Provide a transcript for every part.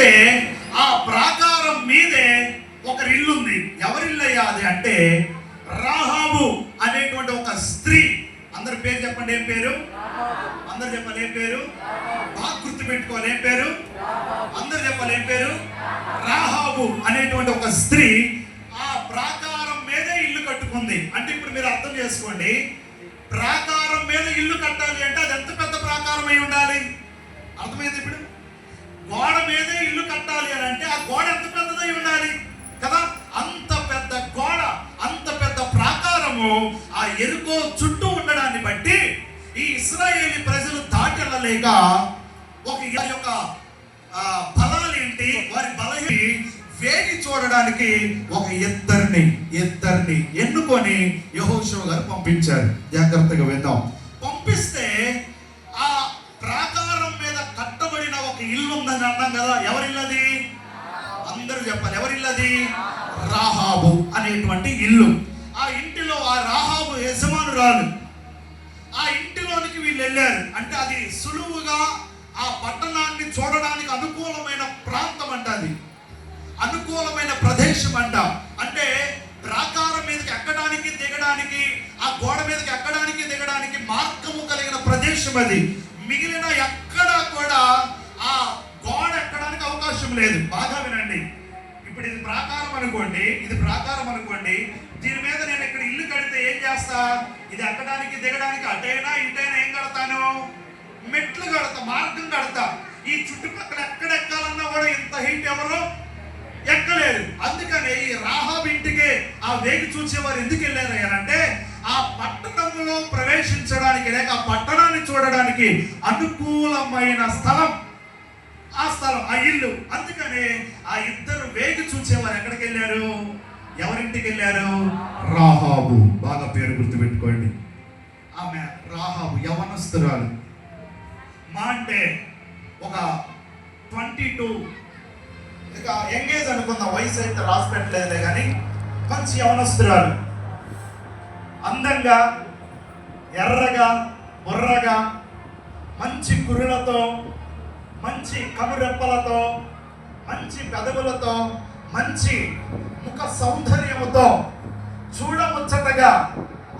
చూస్తే ఆ ప్రాకారం మీదే ఒక ఇల్లు ఉంది. ఎవరిల్లయ్యా అది అంటే రాహాబు అనేటువంటి ఒక స్త్రీ. అందరి పేరు చెప్పండి, ఏం పేరు? అందరు చెప్పాలి, ఏం పేరు? బాగా గుర్తు పెట్టుకోవాలి, ఏం పేరు? అందరు చెప్పాలి, ఏం పేరు? రాహాబు అనేటువంటి ఒక స్త్రీ ఆ ప్రాకారం మీదే ఇల్లు కట్టుకుంది. అంటే ఇప్పుడు మీరు అర్థం చేసుకోండి, ప్రాకారం మీద ఇల్లు కట్టాలి అంటే అది ఎంత పెద్ద ప్రాకారం అయి ఉండాలి? అర్థమైంది? ఇప్పుడు గోడ మీదే ఇల్లు కట్టాలి అని అంటే ఆ గోడ ఎంత పెద్దదై ఉండాలి కదా? అంత పెద్ద గోడ, అంత పెద్ద ప్రాకారము ఆ యెరికో చుట్టూ ఉండడాన్ని బట్టి ఈ ఇశ్రాయేలీ ప్రజలు దాటెళ్ళలేక ఒక యొక్క బలాలు ఏంటి, వారి బలహీనత వేగి చూడడానికి ఒక ఇద్దరిని ఎన్నుకొని యెహోషువ గారు పంపించారు. జాగ్రత్తగా విందాం. పంపిస్తే ఆ ప్రాకారం మీద కట్టబడిన ఒక ఇల్లు ఉందని అన్నాం కదా. ఎవరిల్లది? అందరూ చెప్పాలి, ఎవరిల్లది? రాహాబు అనేటువంటి ఇల్లు. ఆ ఇంటిలో ఆ రాహాబు యజమానురాలు. ఆ ఇంటిలోనికి వీళ్ళు వెళ్ళారు. అంటే అది సులువుగా ఆ పట్టణాన్ని చూడడానికి అనుకూలమైన ప్రాంతం అంట, అది అనుకూలమైన ప్రదేశం అంట. అంటే ప్రాకారం మీదకి ఎక్కడానికి దిగడానికి, ఆ గోడ మీదకి ఎక్కడానికి దిగడానికి మార్గము కలిగిన ప్రదేశం అది. మిగిలిన ఎక్కడా కూడా ఆ గోడ ఎక్కడానికి అవకాశం లేదు. బాగా వినండి. ఇప్పుడు ఇది ప్రాకారం అనుకోండి, దీని మీద నేను ఇక్కడ ఇల్లు కడితే ఏం చేస్తా? ఇది ఎక్కడానికి దిగడానికి అటైనా ఇటైనా ఏం కడతాను? మెట్లు కడతా, మార్గం కడతా. ఈ చుట్టుపక్కల ఎక్కడెక్కాలన్నా కూడా ఇంత హైట్ ఎవరు ఎక్కలేరు. అందుకని ఈ రాహాబు ఇంటికి ఆ వేగి చూసేవారు ఎందుకు వెళ్ళారు అంటే ఆ పట్టణంలో ప్రవేశించడానికి లేక ఆ పట్టణాన్ని చూడడానికి అనుకూలమైన స్థలం ఆ స్థలం, ఆ ఇల్లు. అందుకని ఆ ఇద్దరు వేగి చూసేవారు ఎక్కడికి వెళ్ళారు? ఎవరింటికి వెళ్ళారు? రాహాబు. బాగా పేరు గుర్తు పెట్టుకోండి. ఆమె రాహాబు యవనస్తురాలు. మా అంటే ఒక 22 ఇక ఎంగేజ్ అనుకున్న వయసు అయితే రాసి పెట్టలేదే కానీ మంచి యవనస్తురాలు. అందంగా, ఎర్రగా, బుర్రగా, మంచి కురులతో, మంచి కనురెప్పలతో, మంచి పెదవులతో, మంచి ముఖ సౌందర్యముతో, చూడముచ్చటగా,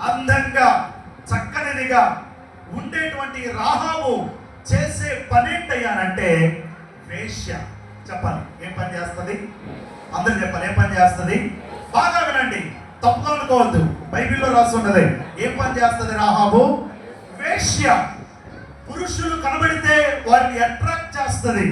అందంగా, చక్కనిదిగా ఉండేటువంటి రాహాబు చేసే పనేంటయ్యానంటే వేశ్య. చెప్పాలి, ఏం పని చేస్తుంది? అందరూ చెప్పాలి, ఏం పని చేస్తుంది? బాగా వినండి, తప్పుగా అనుకోవద్దు. బైబిల్లో రాసి ఉన్నది. ఏం పని చేస్తుంది రాహాబు? వేశ్య. పురుషులు కనబడితే వారిని అట్రాక్ట్ చేస్తుంది.